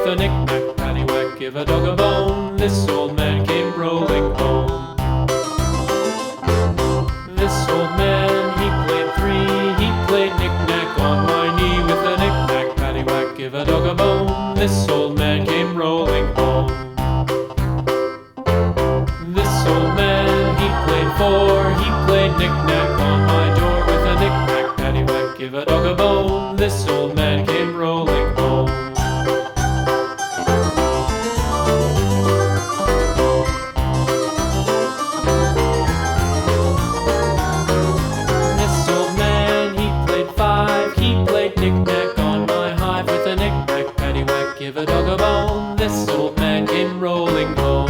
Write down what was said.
a knick-knack, paddywhack, give a dog a bone. This old man came rolling home. This old man, he played three. He played knick-knack on my knee. With a knick-knack, paddywhack, give a dog a bone. This old man came rolling home. This old man, he played four. He played knick-knack on my door. With a knick-knack, paddywhack, give a dog a bone. This old man came rolling home. This old man, he played five. He played knick-knack on my hive. With a knick-knack, paddywhack, give a dog a bone. This old man came rolling home.